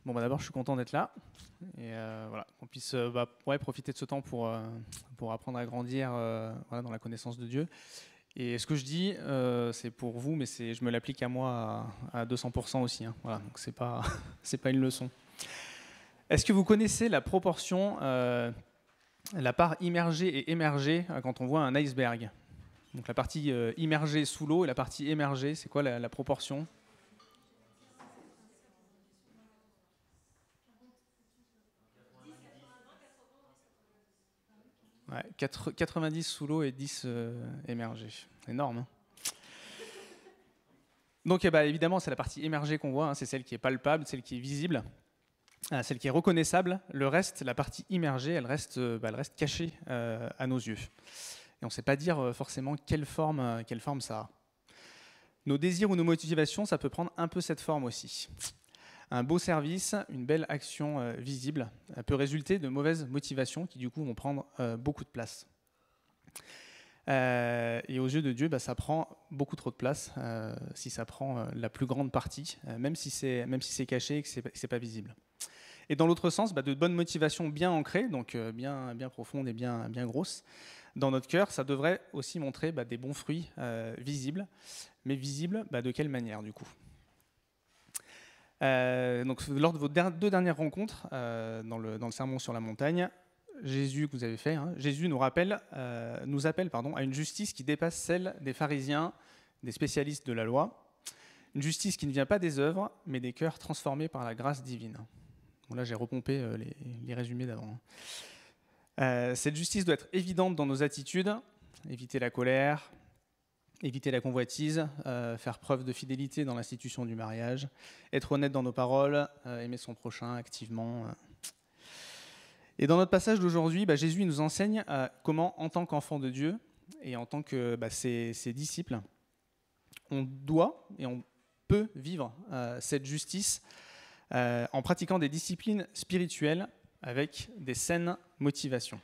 Bon, d'abord, je suis content d'être là et voilà, qu'on puisse profiter de ce temps pour apprendre à grandir voilà, dans la connaissance de Dieu. Et ce que je dis, c'est pour vous, mais je me l'applique à moi à 200% aussi. Hein, voilà, donc c'est pas, c'est pas une leçon. Est-ce que vous connaissez la proportion, la part immergée et émergée quand on voit un iceberg? Donc la partie immergée sous l'eau et la partie émergée, c'est quoi la proportion? Ouais, 90 sous l'eau et 10 émergés. Énorme. Hein. Donc évidemment, c'est la partie émergée qu'on voit, hein, c'est celle qui est palpable, celle qui est visible, celle qui est reconnaissable. Le reste, la partie immergée, elle reste cachée à nos yeux. Et on ne sait pas dire forcément quelle forme ça a. Nos désirs ou nos motivations, ça peut prendre un peu cette forme aussi. Un beau service, une belle action visible, peut résulter de mauvaises motivations qui du coup vont prendre beaucoup de place. Et aux yeux de Dieu, ça prend beaucoup trop de place si ça prend la plus grande partie, même si c'est caché et que c'est pas visible. Et dans l'autre sens, de bonnes motivations bien ancrées, donc bien profondes et bien grosses, dans notre cœur, ça devrait aussi montrer des bons fruits visibles, mais visibles de quelle manière du coup? Donc, lors de vos deux dernières rencontres dans le sermon sur la montagne, Jésus que vous avez fait, hein, Jésus nous appelle à une justice qui dépasse celle des pharisiens, des spécialistes de la loi, une justice qui ne vient pas des œuvres, mais des cœurs transformés par la grâce divine. Bon, là, j'ai repompé les résumés d'avant. Cette justice doit être évidente dans nos attitudes, éviter la colère, éviter la convoitise, faire preuve de fidélité dans l'institution du mariage, être honnête dans nos paroles, aimer son prochain activement. Et dans notre passage d'aujourd'hui, Jésus nous enseigne comment, en tant qu'enfant de Dieu et en tant que ses disciples, on doit et on peut vivre cette justice en pratiquant des disciplines spirituelles avec des saines motivations.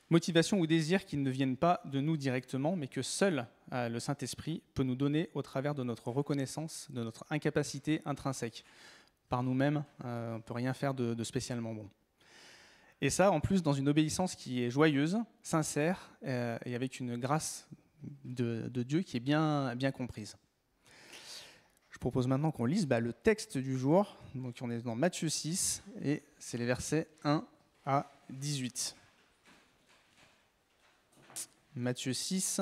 Motivation ou désir qui ne viennent pas de nous directement, mais que seul le Saint-Esprit peut nous donner au travers de notre reconnaissance, de notre incapacité intrinsèque. Par nous-mêmes, on ne peut rien faire de spécialement bon. Et ça, en plus, dans une obéissance qui est joyeuse, sincère, et avec une grâce de Dieu qui est bien comprise. Je propose maintenant qu'on lise le texte du jour. Donc on est dans Matthieu 6, et c'est les versets 1 à 18. Matthieu 6,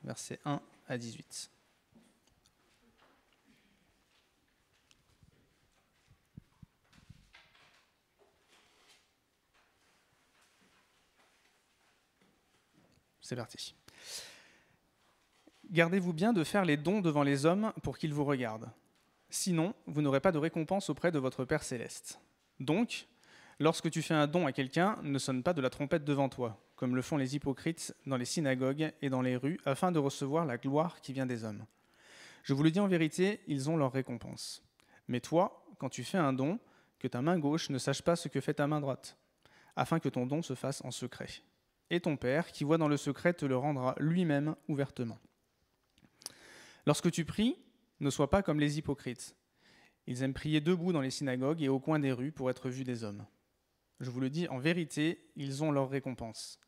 versets 1 à 18. C'est parti. Gardez-vous bien de faire les dons devant les hommes pour qu'ils vous regardent. Sinon, vous n'aurez pas de récompense auprès de votre Père céleste. Donc, lorsque tu fais un don à quelqu'un, ne sonne pas de la trompette devant toi, comme le font les hypocrites dans les synagogues et dans les rues, afin de recevoir la gloire qui vient des hommes. Je vous le dis en vérité, ils ont leur récompense. Mais toi, quand tu fais un don, que ta main gauche ne sache pas ce que fait ta main droite, afin que ton don se fasse en secret. Et ton Père, qui voit dans le secret, te le rendra lui-même ouvertement. Lorsque tu pries, ne sois pas comme les hypocrites. Ils aiment prier debout dans les synagogues et au coin des rues pour être vus des hommes. Je vous le dis en vérité, ils ont leur récompense.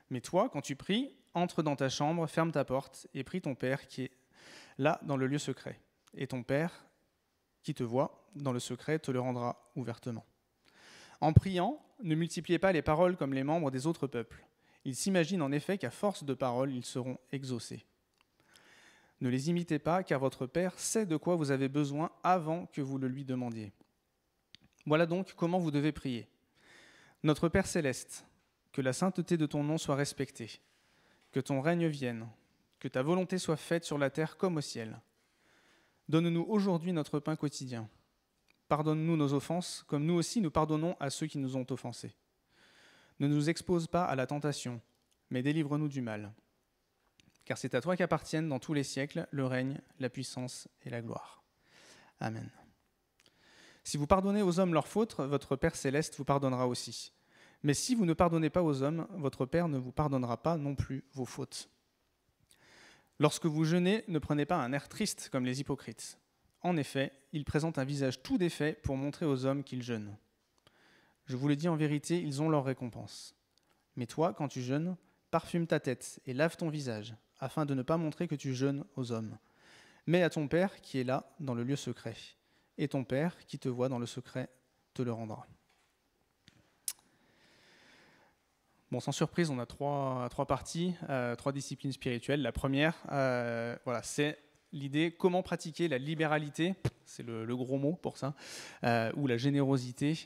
Mais toi, quand tu pries, entre dans ta chambre, ferme ta porte et prie ton Père qui est là dans le lieu secret. Et ton Père, qui te voit dans le secret, te le rendra ouvertement. En priant, ne multipliez pas les paroles comme les membres des autres peuples. Ils s'imaginent en effet qu'à force de paroles, ils seront exaucés. Ne les imitez pas, car votre Père sait de quoi vous avez besoin avant que vous le lui demandiez. Voilà donc comment vous devez prier. Notre Père céleste, que la sainteté de ton nom soit respectée, que ton règne vienne, que ta volonté soit faite sur la terre comme au ciel. Donne-nous aujourd'hui notre pain quotidien. Pardonne-nous nos offenses, comme nous aussi nous pardonnons à ceux qui nous ont offensés. Ne nous expose pas à la tentation, mais délivre-nous du mal. Car c'est à toi qu'appartiennent dans tous les siècles le règne, la puissance et la gloire. Amen. Si vous pardonnez aux hommes leurs fautes, votre Père céleste vous pardonnera aussi. Mais si vous ne pardonnez pas aux hommes, votre Père ne vous pardonnera pas non plus vos fautes. Lorsque vous jeûnez, ne prenez pas un air triste comme les hypocrites. En effet, il présente un visage tout défait pour montrer aux hommes qu'ils jeûnent. Je vous le dis en vérité, ils ont leur récompense. Mais toi, quand tu jeûnes, parfume ta tête et lave ton visage, afin de ne pas montrer que tu jeûnes aux hommes. Mais à ton Père qui est là, dans le lieu secret. Et ton Père qui te voit dans le secret te le rendra. Bon, sans surprise, on a trois parties, trois disciplines spirituelles. La première, c'est l'idée comment pratiquer la libéralité, c'est le gros mot pour ça, ou la générosité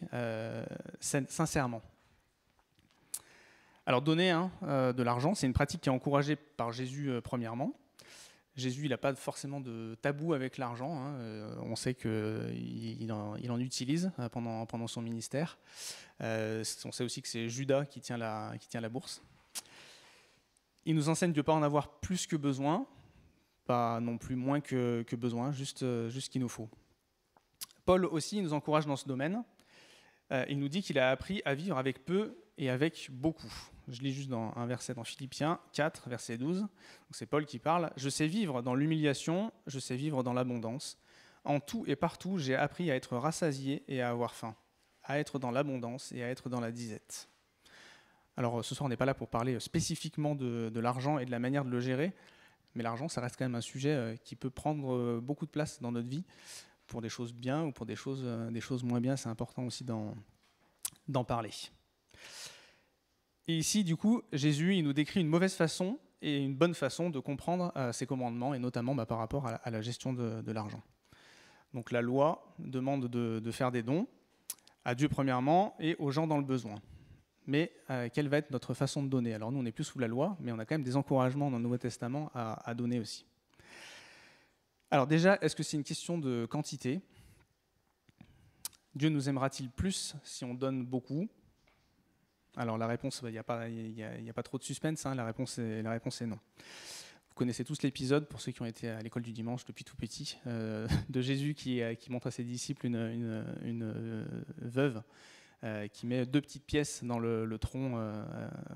sincèrement. Alors donner de l'argent, c'est une pratique qui est encouragée par Jésus premièrement. Jésus, il n'a pas forcément de tabou avec l'argent. On sait qu'il en utilise pendant son ministère. On sait aussi que c'est Judas qui tient la bourse. Il nous enseigne de ne pas en avoir plus que besoin, pas non plus moins que besoin, juste ce qu'il nous faut. Paul aussi nous encourage dans ce domaine. Il nous dit qu'il a appris à vivre avec peu et avec beaucoup. Je lis juste dans un verset dans Philippiens 4, verset 12. Donc c'est Paul qui parle. « Je sais vivre dans l'humiliation, je sais vivre dans l'abondance. En tout et partout, j'ai appris à être rassasié et à avoir faim, à être dans l'abondance et à être dans la disette. » Alors ce soir, on n'est pas là pour parler spécifiquement de l'argent et de la manière de le gérer, mais l'argent, ça reste quand même un sujet qui peut prendre beaucoup de place dans notre vie, pour des choses bien ou pour des choses moins bien. C'est important aussi d'en parler. Et ici, du coup, Jésus, il nous décrit une mauvaise façon et une bonne façon de comprendre ses commandements, et notamment par rapport à la gestion de l'argent. Donc la loi demande de faire des dons, à Dieu premièrement, et aux gens dans le besoin. Mais quelle va être notre façon de donner? Alors nous, on n'est plus sous la loi, mais on a quand même des encouragements dans le Nouveau Testament à donner aussi. Alors déjà, est-ce que c'est une question de quantité? Dieu nous aimera-t-il plus si on donne beaucoup? Alors la réponse, il n'y a pas trop de suspense, la réponse est non. Vous connaissez tous l'épisode, pour ceux qui ont été à l'école du dimanche depuis tout petit, de Jésus qui montre à ses disciples une veuve qui met 2 petites pièces dans le tronc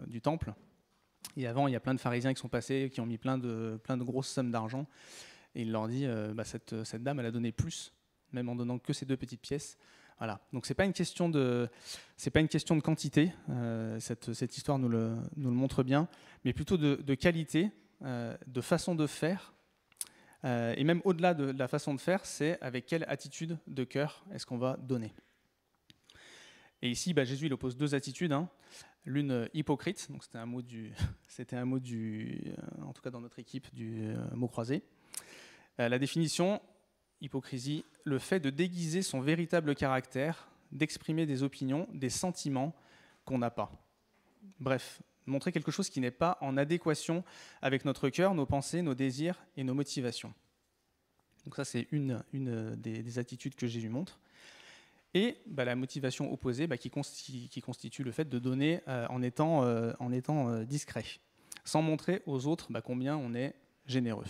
du temple. Et avant, il y a plein de pharisiens qui sont passés, qui ont mis plein de grosses sommes d'argent. Et il leur dit, cette dame, elle a donné plus, même en donnant que ces 2 petites pièces. Voilà. Donc c'est pas une question de quantité. Cette histoire nous le montre bien, mais plutôt de qualité, de façon de faire. Et même au-delà de la façon de faire, c'est avec quelle attitude de cœur est-ce qu'on va donner. Et ici, Jésus il oppose 2 attitudes. L'une hypocrite, donc c'était un mot en tout cas dans notre équipe, du mot croisé. La définition, hypocrisie, le fait de déguiser son véritable caractère, d'exprimer des opinions, des sentiments qu'on n'a pas. Bref, montrer quelque chose qui n'est pas en adéquation avec notre cœur, nos pensées, nos désirs et nos motivations. Donc ça, c'est une des attitudes que Jésus montre. Et la motivation opposée qui constitue le fait de donner en étant discret, sans montrer aux autres combien on est généreux.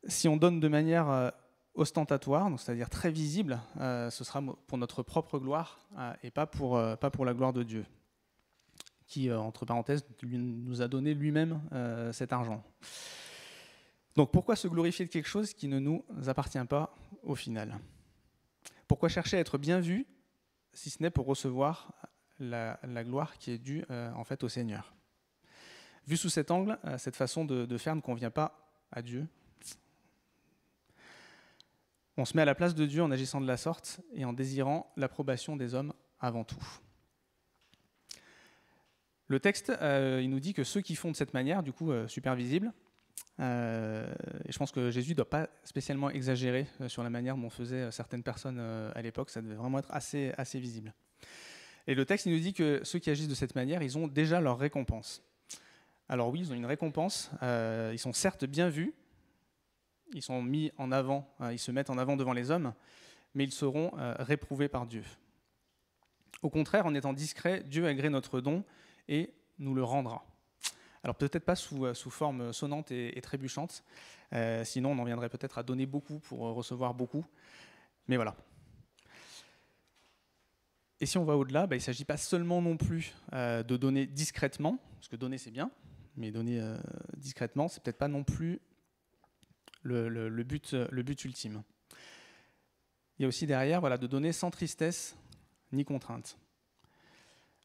Si on donne de manière ostentatoire, donc c'est-à-dire très visible, ce sera pour notre propre gloire et pas pour la gloire de Dieu, qui, entre parenthèses, nous a donné lui-même cet argent. Donc pourquoi se glorifier de quelque chose qui ne nous appartient pas au final? Pourquoi chercher à être bien vu, si ce n'est pour recevoir la gloire qui est due en fait au Seigneur? Vu sous cet angle, cette façon de faire ne convient pas à Dieu. On se met à la place de Dieu en agissant de la sorte et en désirant l'approbation des hommes avant tout. Le texte, il nous dit que ceux qui font de cette manière, du coup, super visible, et je pense que Jésus ne doit pas spécialement exagérer sur la manière dont faisaient certaines personnes à l'époque, ça devait vraiment être assez visible. Et le texte, il nous dit que ceux qui agissent de cette manière, ils ont déjà leur récompense. Alors oui, ils ont une récompense, ils sont certes bien vus, ils sont mis en avant, ils se mettent en avant devant les hommes, mais ils seront réprouvés par Dieu. Au contraire, en étant discret, Dieu agrée notre don et nous le rendra. Alors peut-être pas sous forme sonnante et trébuchante, sinon on en viendrait peut-être à donner beaucoup pour recevoir beaucoup, mais voilà. Et si on va au-delà, il ne s'agit pas seulement non plus de donner discrètement, parce que donner c'est bien, mais donner discrètement, c'est peut-être pas non plus le but ultime. Il y a aussi derrière, voilà, de donner sans tristesse ni contrainte.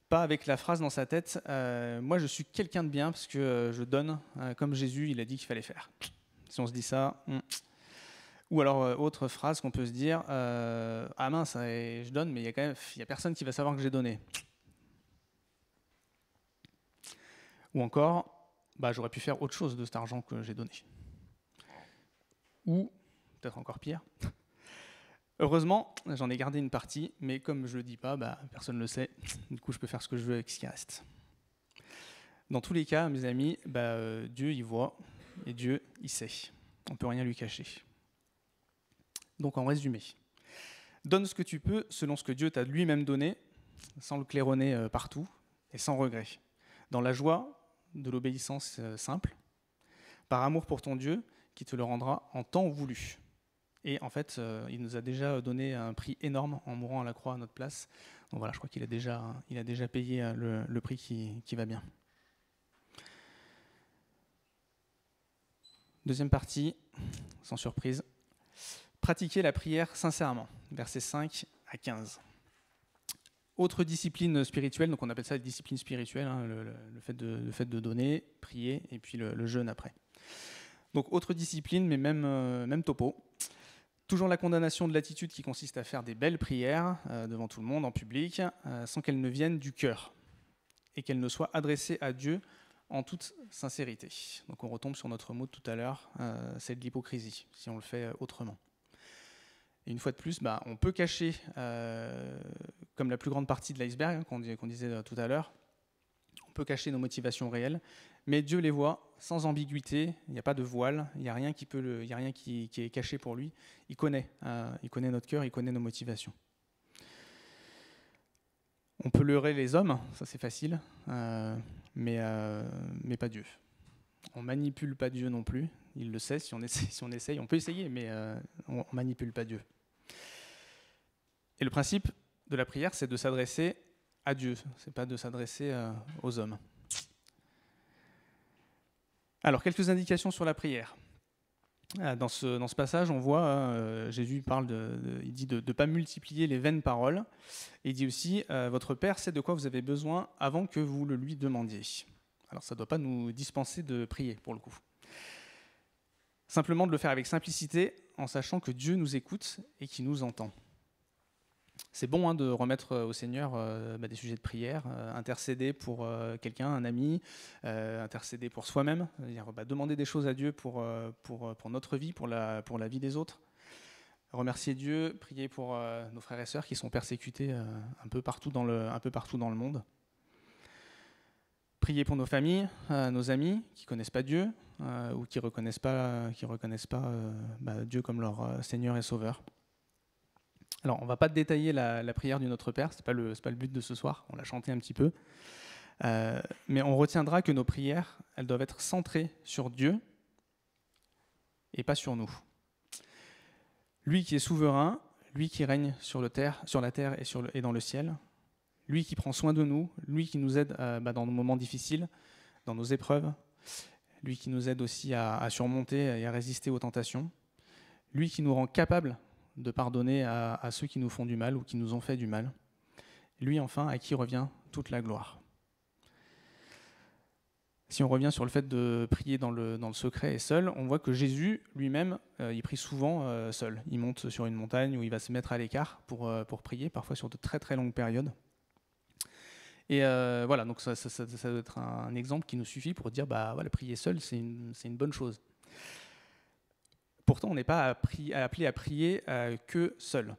Pas avec la phrase dans sa tête, moi je suis quelqu'un de bien parce que je donne comme Jésus il a dit qu'il fallait faire. Si on se dit ça, ou alors autre phrase qu'on peut se dire, ah mince, je donne, mais il y a personne qui va savoir que j'ai donné. Ou encore, j'aurais pu faire autre chose de cet argent que j'ai donné. Ou peut-être encore pire. Heureusement, j'en ai gardé une partie, mais comme je ne le dis pas, personne ne le sait. Du coup, je peux faire ce que je veux avec ce qui reste. Dans tous les cas, mes amis, Dieu, il voit, et Dieu, il sait. On ne peut rien lui cacher. Donc, en résumé, donne ce que tu peux selon ce que Dieu t'a lui-même donné, sans le claironner partout, et sans regret. Dans la joie de l'obéissance simple, par amour pour ton Dieu, qui te le rendra en temps voulu. Et en fait, il nous a déjà donné un prix énorme en mourant à la croix à notre place. Donc voilà, je crois qu'il a déjà payé le prix qui va bien. Deuxième partie, sans surprise. Pratiquer la prière sincèrement, versets 5 à 15. Autre discipline spirituelle, donc on appelle ça la discipline spirituelle, le fait de donner, prier, et puis le jeûne après. Donc autre discipline, mais même topo. Toujours la condamnation de l'attitude qui consiste à faire des belles prières devant tout le monde, en public, sans qu'elles ne viennent du cœur et qu'elles ne soient adressées à Dieu en toute sincérité. Donc on retombe sur notre mot de tout à l'heure, c'est de l'hypocrisie, si on le fait autrement. Et une fois de plus, on peut cacher, comme la plus grande partie de l'iceberg, qu'on disait tout à l'heure, on peut cacher nos motivations réelles, mais Dieu les voit sans ambiguïté, il n'y a pas de voile, il n'y a rien qui est caché pour lui. Il connaît notre cœur, il connaît nos motivations. On peut leurrer les hommes, ça c'est facile, mais pas Dieu. On ne manipule pas Dieu non plus, il le sait, si on essaye, on peut essayer, mais on ne manipule pas Dieu. Et le principe de la prière, c'est de s'adresser à Dieu, ce n'est pas de s'adresser aux hommes. Alors, quelques indications sur la prière. Dans ce passage, on voit, Jésus il dit de ne pas multiplier les vaines paroles. Et il dit aussi, votre Père sait de quoi vous avez besoin avant que vous le lui demandiez. Alors, ça ne doit pas nous dispenser de prier, pour le coup. Simplement de le faire avec simplicité, en sachant que Dieu nous écoute et qu'il nous entend. C'est bon de remettre au Seigneur des sujets de prière, intercéder pour quelqu'un, un ami, intercéder pour soi-même, c'est-à-dire demander des choses à Dieu pour notre vie, pour la vie des autres. Remercier Dieu, prier pour nos frères et sœurs qui sont persécutés un peu partout dans le monde. Prier pour nos familles, nos amis qui ne connaissent pas Dieu ou qui reconnaissent pas Dieu comme leur Seigneur et Sauveur. Alors, on ne va pas détailler la prière du Notre Père, ce n'est pas le but de ce soir, on l'a chanté un petit peu. Mais on retiendra que nos prières, elles doivent être centrées sur Dieu et pas sur nous. Lui qui est souverain, lui qui règne sur la terre et dans le ciel, lui qui prend soin de nous, lui qui nous aide dans nos moments difficiles, dans nos épreuves, lui qui nous aide aussi à surmonter et à résister aux tentations, lui qui nous rend capables de pardonner à ceux qui nous font du mal ou qui nous ont fait du mal. Lui, enfin, à qui revient toute la gloire. Si on revient sur le fait de prier dans le secret et seul, on voit que Jésus, lui-même, il prie souvent seul. Il monte sur une montagne où il va se mettre à l'écart pour prier, parfois sur de très très longues périodes. Et voilà, donc ça doit être un exemple qui nous suffit pour dire, prier seul, c'est une bonne chose. Pourtant, on n'est pas appelé à prier que seul.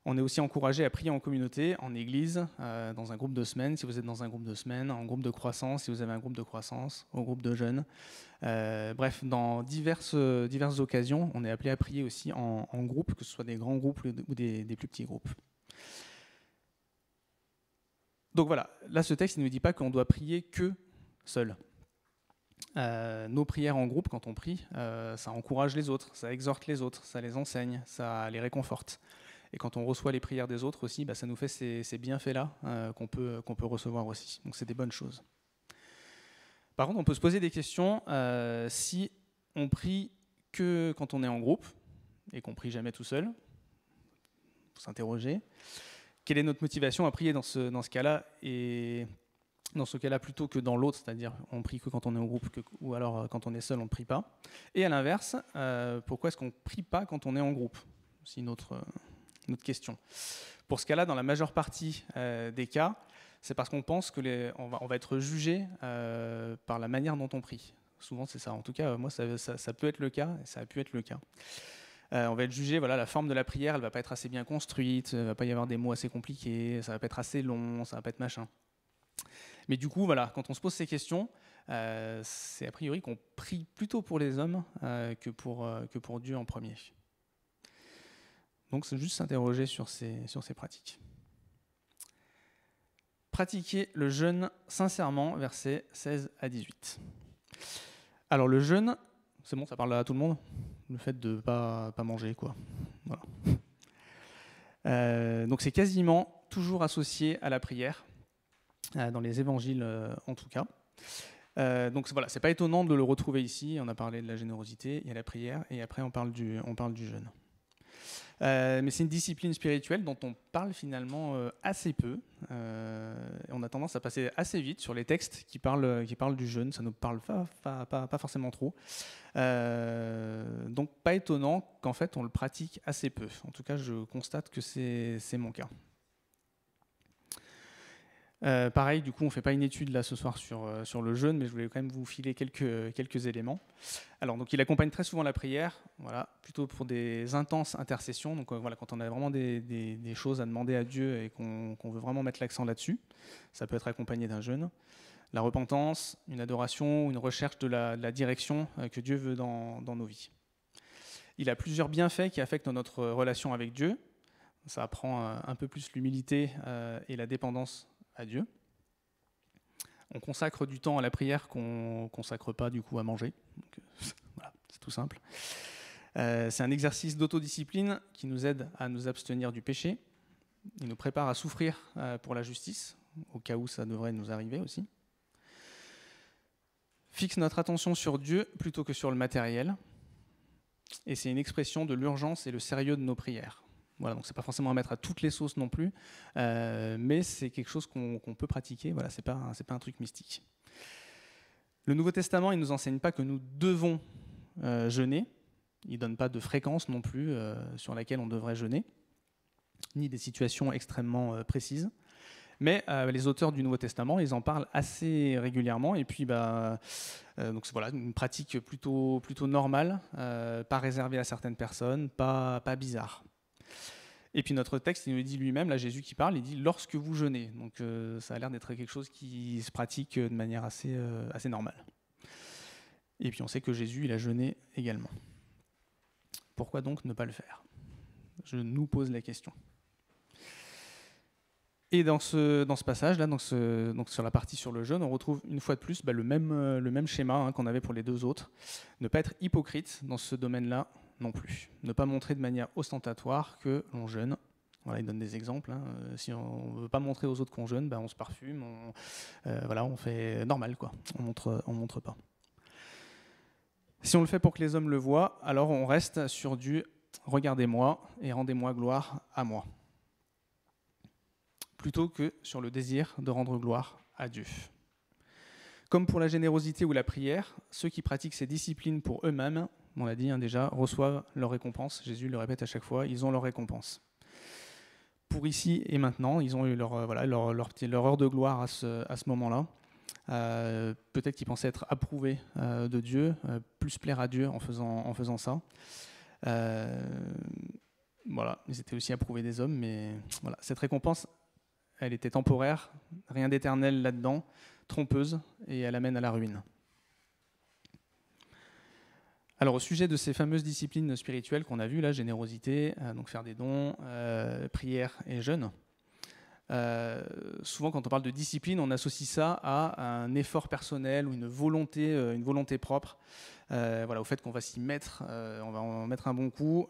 On est aussi encouragé à prier en communauté, en église, dans un groupe de semaine, si vous êtes dans un groupe de semaine, en groupe de croissance, si vous avez un groupe de croissance, au groupe de jeunes. Bref, dans diverses occasions, on est appelé à prier aussi en groupe, que ce soit des grands groupes ou des plus petits groupes. Donc voilà, là ce texte ne nous dit pas qu'on doit prier que seul. Nos prières en groupe, quand on prie, ça encourage les autres, ça exhorte les autres, ça les enseigne, ça les réconforte. Et quand on reçoit les prières des autres aussi, ça nous fait ces bienfaits-là qu'on peut recevoir aussi. Donc c'est des bonnes choses. Par contre, on peut se poser des questions si on prie que quand on est en groupe et qu'on prie jamais tout seul. Il faut s'interroger. Quelle est notre motivation à prier dans ce cas-là, et dans ce cas-là plutôt que dans l'autre, c'est-à-dire on prie que quand on est en groupe, ou alors quand on est seul, on ne prie pas. Et à l'inverse, pourquoi est-ce qu'on ne prie pas quand on est en groupe? C'est une autre question. Pour ce cas-là, dans la majeure partie des cas, c'est parce qu'on pense qu'on va être jugé par la manière dont on prie. Souvent, c'est ça. En tout cas, moi, ça peut être le cas, et ça a pu être le cas. On va être jugé, voilà, la forme de la prière, elle ne va pas être assez bien construite, il ne va pas y avoir des mots assez compliqués, ça ne va pas être assez long, ça ne va pas être machin. Mais du coup, voilà, quand on se pose ces questions, c'est a priori qu'on prie plutôt pour les hommes que pour Dieu en premier. Donc c'est juste s'interroger sur ces pratiques. Pratiquer le jeûne sincèrement, versets 16 à 18. Alors le jeûne, c'est bon, ça parle à tout le monde? Le fait de ne pas manger, quoi. Voilà. Donc c'est quasiment toujours associé à la prière, dans les évangiles en tout cas. Donc voilà, c'est pas étonnant de le retrouver ici. On a parlé de la générosité, il y a la prière, et après on parle du jeûne. Mais c'est une discipline spirituelle dont on parle finalement assez peu. On a tendance à passer assez vite sur les textes qui parlent du jeûne. Ça ne nous parle pas forcément trop. Donc pas étonnant qu'en fait on le pratique assez peu. En tout cas, je constate que c'est mon cas. Pareil, du coup, on ne fait pas une étude là ce soir sur le jeûne, mais je voulais quand même vous filer quelques éléments. Alors, donc, il accompagne très souvent la prière, voilà, plutôt pour des intenses intercessions. Donc, voilà, quand on a vraiment des choses à demander à Dieu et qu'on veut vraiment mettre l'accent là-dessus, ça peut être accompagné d'un jeûne. La repentance, une adoration, une recherche de la direction que Dieu veut dans nos vies. Il a plusieurs bienfaits qui affectent notre relation avec Dieu. Ça apprend un peu plus l'humilité et la dépendance à Dieu. On consacre du temps à la prière qu'on ne consacre pas du coup à manger. Donc, voilà, c'est tout simple. C'est un exercice d'autodiscipline qui nous aide à nous abstenir du péché. Il nous prépare à souffrir pour la justice, au cas où ça devrait nous arriver aussi. Fixe notre attention sur Dieu plutôt que sur le matériel. Et c'est une expression de l'urgence et le sérieux de nos prières. Voilà, donc c'est pas forcément à mettre à toutes les sauces non plus, mais c'est quelque chose qu'on peut pratiquer. Voilà, c'est pas un truc mystique. Le Nouveau Testament, il nous enseigne pas que nous devons jeûner. Il donne pas de fréquence non plus sur laquelle on devrait jeûner, ni des situations extrêmement précises. Mais les auteurs du Nouveau Testament, ils en parlent assez régulièrement. Et puis, donc voilà, une pratique plutôt normale, pas réservée à certaines personnes, pas bizarre. Et puis notre texte, il nous dit lui-même, là Jésus qui parle, il dit « lorsque vous jeûnez ». Donc ça a l'air d'être quelque chose qui se pratique de manière assez normale. Et puis on sait que Jésus, il a jeûné également. Pourquoi donc ne pas le faire? Je nous pose la question. Et dans ce passage-là, donc sur la partie sur le jeûne, on retrouve une fois de plus le même schéma qu'on avait pour les deux autres. Ne pas être hypocrite dans ce domaine-là non plus. Ne pas montrer de manière ostentatoire que l'on jeûne. Voilà, il donne des exemples. Si on ne veut pas montrer aux autres qu'on jeûne, on se parfume, on fait normal, quoi. On montre pas. Si on le fait pour que les hommes le voient, alors on reste sur du « regardez-moi et rendez-moi gloire à moi », plutôt que sur le désir de rendre gloire à Dieu. Comme pour la générosité ou la prière, ceux qui pratiquent ces disciplines pour eux-mêmes, on l'a dit déjà, reçoivent leur récompense. Jésus le répète à chaque fois, ils ont leur récompense. Pour ici et maintenant, ils ont eu leur heure de gloire à ce moment-là. Peut-être qu'ils pensaient être approuvés de Dieu, plus plaire à Dieu en faisant ça. Voilà, ils étaient aussi approuvés des hommes, mais voilà, cette récompense, elle était temporaire, rien d'éternel là-dedans, trompeuse, et elle amène à la ruine. Alors au sujet de ces fameuses disciplines spirituelles qu'on a vues, la générosité, donc faire des dons, prière et jeûne, souvent quand on parle de discipline, on associe ça à un effort personnel ou une volonté propre, au fait qu'on va s'y mettre, on va en mettre un bon coup,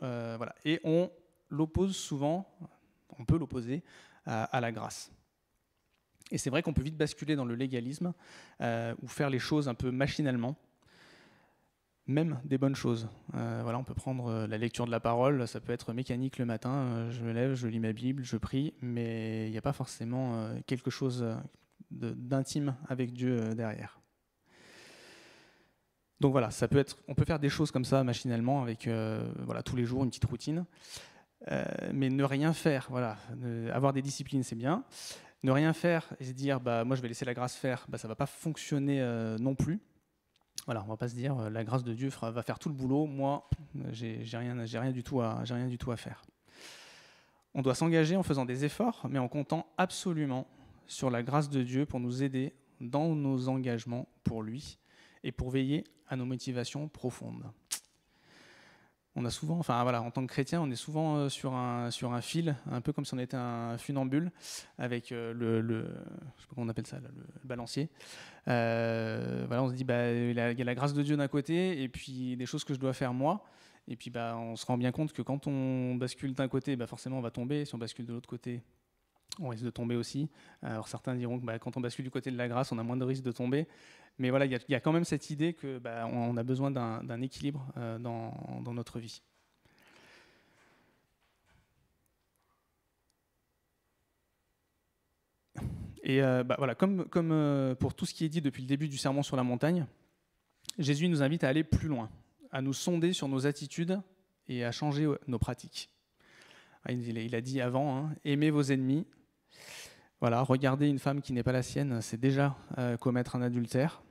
et on l'oppose souvent, on peut l'opposer à la grâce. Et c'est vrai qu'on peut vite basculer dans le légalisme ou faire les choses un peu machinalement. même des bonnes choses. Voilà, on peut prendre la lecture de la parole, ça peut être mécanique le matin, je me lève, je lis ma Bible, je prie, mais il n'y a pas forcément quelque chose d'intime avec Dieu derrière. Donc voilà, on peut faire des choses comme ça machinalement avec voilà, tous les jours une petite routine, mais ne rien faire, voilà, avoir des disciplines c'est bien, ne rien faire et se dire bah moi je vais laisser la grâce faire, bah ça va pas fonctionner non plus. Voilà, on va pas se dire la grâce de Dieu va faire tout le boulot, moi j'ai rien du tout à faire. On doit s'engager en faisant des efforts, mais en comptant absolument sur la grâce de Dieu pour nous aider dans nos engagements pour lui et pour veiller à nos motivations profondes. On a souvent, enfin voilà, en tant que chrétien, on est souvent sur un fil, un peu comme si on était un funambule, avec je sais pas comment on appelle ça, le balancier. Voilà, on se dit, bah, il y a la grâce de Dieu d'un côté, et puis des choses que je dois faire moi. Et puis bah, on se rend bien compte que quand on bascule d'un côté, bah, forcément on va tomber. Si on bascule de l'autre côté, on risque de tomber aussi. Alors certains diront que bah, quand on bascule du côté de la grâce, on a moins de risque de tomber. Mais voilà, il y a quand même cette idée que bah, on a besoin d'un équilibre dans notre vie. Et bah, voilà, comme pour tout ce qui est dit depuis le début du sermon sur la montagne, Jésus nous invite à aller plus loin, à nous sonder sur nos attitudes et à changer nos pratiques. Il a dit avant, hein, aimez vos ennemis. Voilà, regarder une femme qui n'est pas la sienne, c'est déjà commettre un adultère.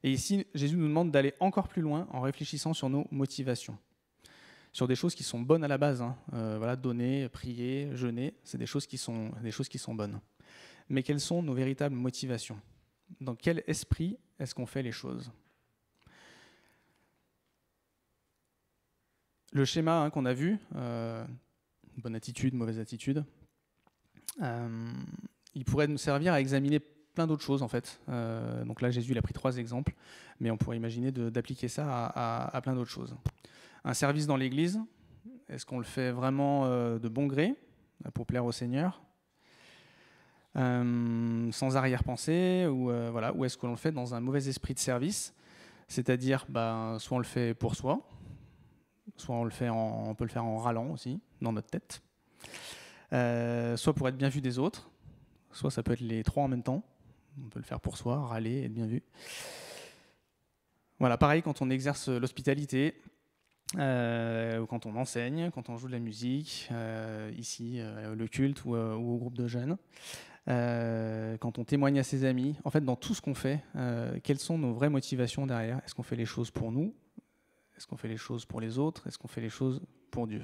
Et ici, Jésus nous demande d'aller encore plus loin en réfléchissant sur nos motivations, sur des choses qui sont bonnes à la base. Hein. Voilà, donner, prier, jeûner, c'est des choses qui sont bonnes. Mais quelles sont nos véritables motivations? Dans quel esprit est-ce qu'on fait les choses? Le schéma qu'on a vu, bonne attitude, mauvaise attitude, il pourrait nous servir à examiner plein d'autres choses en fait. Donc là, Jésus il a pris 3 exemples, mais on pourrait imaginer d'appliquer ça à plein d'autres choses. Un service dans l'Église, est-ce qu'on le fait vraiment de bon gré pour plaire au Seigneur, sans arrière-pensée, ou est-ce qu'on le fait dans un mauvais esprit de service, c'est-à-dire soit on le fait pour soi, soit on peut le faire en râlant aussi, dans notre tête, soit pour être bien vu des autres, soit ça peut être les 3 en même temps. On peut le faire pour soi, râler, être bien vu. Voilà, pareil quand on exerce l'hospitalité, ou quand on enseigne, quand on joue de la musique, ici, le culte ou au groupe de jeunes, quand on témoigne à ses amis. En fait, dans tout ce qu'on fait, quelles sont nos vraies motivations derrière? Est-ce qu'on fait les choses pour nous? Est-ce qu'on fait les choses pour les autres? Est-ce qu'on fait les choses pour Dieu?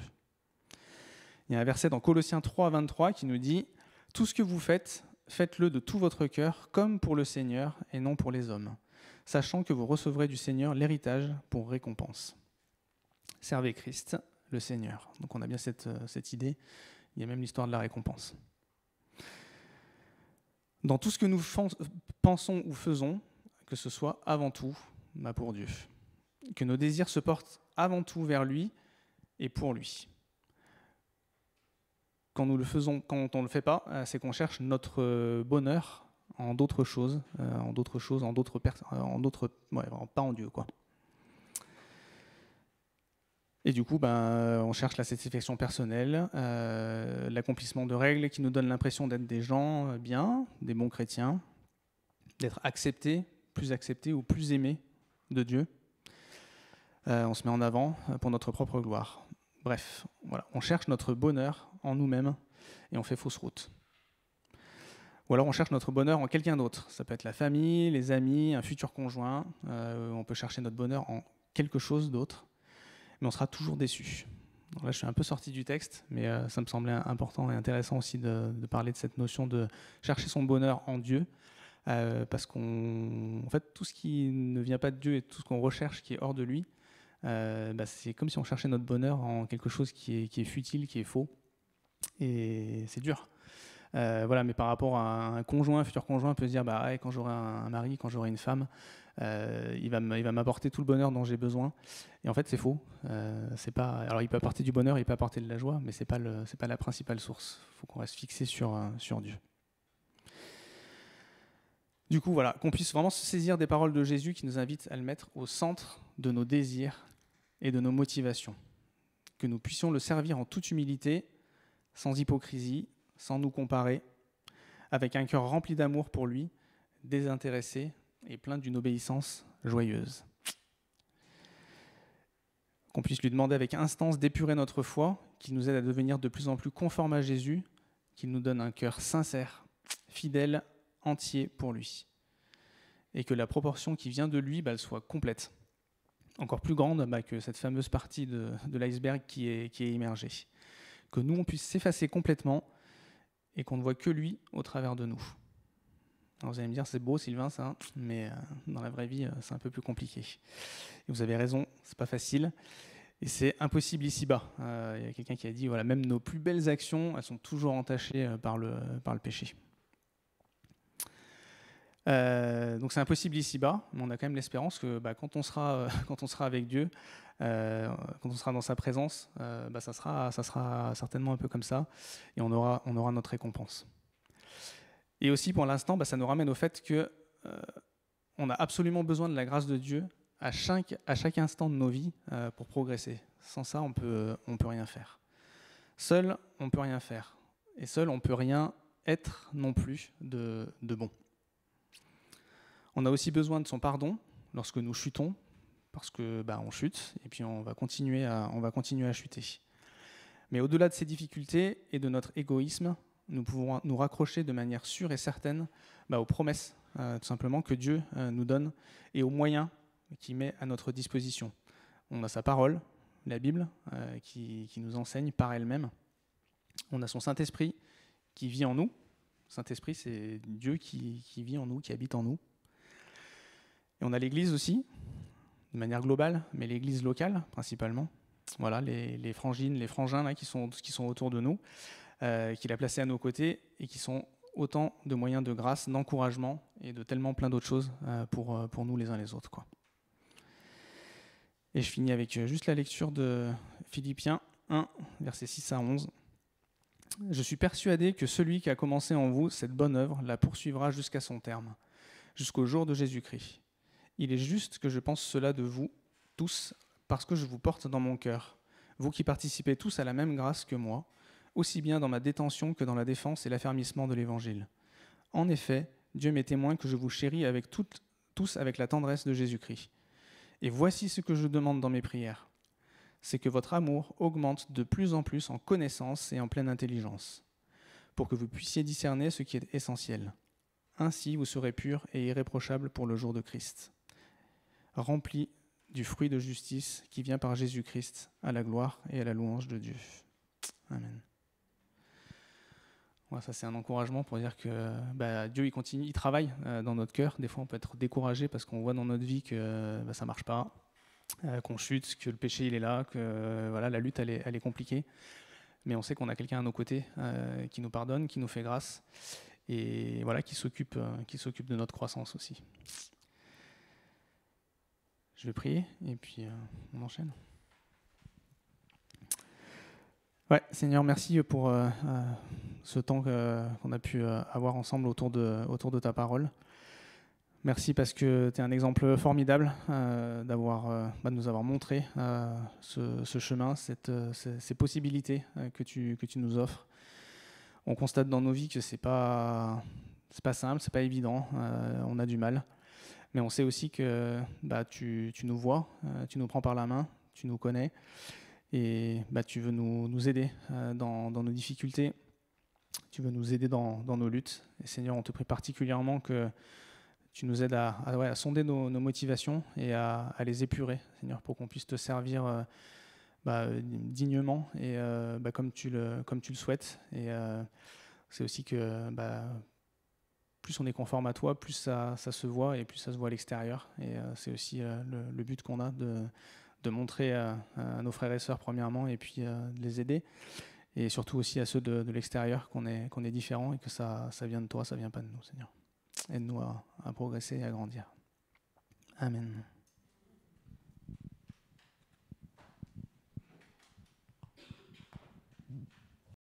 Il y a un verset dans Colossiens 3, 23 qui nous dit « Tout ce que vous faites, faites-le de tout votre cœur, comme pour le Seigneur et non pour les hommes, sachant que vous recevrez du Seigneur l'héritage pour récompense. » Servez Christ, le Seigneur. Donc on a bien cette idée. Il y a même l'histoire de la récompense. Dans tout ce que nous pensons ou faisons, que ce soit avant tout pour Dieu. Que nos désirs se portent avant tout vers lui et pour lui. Quand on ne le fait pas, c'est qu'on cherche notre bonheur en d'autres choses, pas en Dieu, quoi. Et du coup, on cherche la satisfaction personnelle, l'accomplissement de règles qui nous donnent l'impression d'être des gens bien, des bons chrétiens, d'être acceptés ou plus aimés de Dieu. On se met en avant pour notre propre gloire. Bref, voilà, on cherche notre bonheur en nous-mêmes et on fait fausse route. Ou alors on cherche notre bonheur en quelqu'un d'autre. Ça peut être la famille, les amis, un futur conjoint. On peut chercher notre bonheur en quelque chose d'autre, mais on sera toujours déçu. Donc là, je suis un peu sorti du texte, mais ça me semblait important et intéressant aussi de parler de cette notion de chercher son bonheur en Dieu, parce qu'en fait, tout ce qui ne vient pas de Dieu et tout ce qu'on recherche qui est hors de lui, c'est comme si on cherchait notre bonheur en quelque chose qui est futile, qui est faux, et c'est dur. Mais par rapport à un conjoint, un futur conjoint, on peut se dire quand j'aurai un mari, quand j'aurai une femme, il va m'apporter tout le bonheur dont j'ai besoin. Et en fait, c'est faux. Alors, il peut apporter du bonheur, il peut apporter de la joie, mais c'est pas la principale source. Il faut qu'on reste fixé sur Dieu. Du coup, voilà, qu'on puisse vraiment se saisir des paroles de Jésus qui nous invitent à le mettre au centre de nos désirs et de nos motivations. Que nous puissions le servir en toute humilité, sans hypocrisie, sans nous comparer, avec un cœur rempli d'amour pour lui, désintéressé et plein d'une obéissance joyeuse. Qu'on puisse lui demander avec instance d'épurer notre foi, qu'il nous aide à devenir de plus en plus conformes à Jésus, qu'il nous donne un cœur sincère, fidèle, entier pour lui. Et que la proportion qui vient de lui, elle soit complète. Encore plus grande que cette fameuse partie de l'iceberg qui est immergée. Que nous, on puisse s'effacer complètement et qu'on ne voit que lui au travers de nous. Alors vous allez me dire, c'est beau Sylvain ça, mais dans la vraie vie, c'est un peu plus compliqué. Et vous avez raison, c'est pas facile. Et c'est impossible ici-bas. Il y a quelqu'un qui a dit, voilà, même nos plus belles actions, elles sont toujours entachées par le péché. Donc c'est impossible ici-bas, mais on a quand même l'espérance que quand on sera avec Dieu, quand on sera dans sa présence, ça sera certainement un peu comme ça, et on aura notre récompense. Et aussi pour l'instant, ça nous ramène au fait que on a absolument besoin de la grâce de Dieu à chaque instant de nos vies pour progresser. Sans ça, on peut rien faire. Seul, on peut rien faire, et seul, on peut rien être non plus de bon. On a aussi besoin de son pardon lorsque nous chutons, parce que on chute et puis on va continuer à chuter. Mais au-delà de ces difficultés et de notre égoïsme, nous pouvons nous raccrocher de manière sûre et certaine aux promesses, tout simplement, que Dieu nous donne et aux moyens qu'il met à notre disposition. On a sa parole, la Bible, qui nous enseigne par elle-même. On a son Saint-Esprit qui vit en nous. Saint-Esprit, c'est Dieu qui vit en nous, qui habite en nous. Et on a l'Église aussi, de manière globale, mais l'Église locale principalement. Voilà, les frangines, les frangins là, qui sont autour de nous, qu'il a placés à nos côtés et qui sont autant de moyens de grâce, d'encouragement et de tellement plein d'autres choses pour nous les uns les autres, quoi. Et je finis avec juste la lecture de Philippiens 1, versets 6 à 11. « Je suis persuadé que celui qui a commencé en vous cette bonne œuvre la poursuivra jusqu'à son terme, jusqu'au jour de Jésus-Christ. Il est juste que je pense cela de vous, tous, parce que je vous porte dans mon cœur, vous qui participez tous à la même grâce que moi, aussi bien dans ma détention que dans la défense et l'affermissement de l'Évangile. En effet, Dieu m'est témoin que je vous chéris tous avec la tendresse de Jésus-Christ. Et voici ce que je demande dans mes prières, c'est que votre amour augmente de plus en plus en connaissance et en pleine intelligence, pour que vous puissiez discerner ce qui est essentiel. Ainsi, vous serez purs et irréprochables pour le jour de Christ, remplis du fruit de justice qui vient par Jésus-Christ, à la gloire et à la louange de Dieu. » Amen. Voilà, ça c'est un encouragement pour dire que Dieu il travaille dans notre cœur. Des fois on peut être découragé parce qu'on voit dans notre vie que ça ne marche pas, qu'on chute, que le péché il est là, que la lutte elle est compliquée. Mais on sait qu'on a quelqu'un à nos côtés qui nous pardonne, qui nous fait grâce et qui s'occupe de notre croissance aussi. Je vais prier et puis on enchaîne. Ouais, Seigneur, merci pour ce temps qu'on a pu avoir ensemble autour de ta parole. Merci parce que tu es un exemple formidable de nous avoir montré ce chemin, ces possibilités que tu nous offres. On constate dans nos vies que c'est pas simple, c'est pas évident, on a du mal. Mais on sait aussi que tu nous vois, tu nous prends par la main, tu nous connais et tu veux nous aider dans nos difficultés, tu veux nous aider dans nos luttes. Et Seigneur, on te prie particulièrement que tu nous aides à sonder nos motivations et à les épurer, Seigneur, pour qu'on puisse te servir dignement et comme tu le souhaites. Et c'est aussi que plus on est conforme à toi, plus ça se voit et plus ça se voit à l'extérieur. Et c'est aussi le but qu'on a de montrer à nos frères et sœurs premièrement et puis de les aider. Et surtout aussi à ceux de l'extérieur qu'on est différents et que ça vient de toi, ça vient pas de nous, Seigneur. Aide-nous à progresser et à grandir. Amen.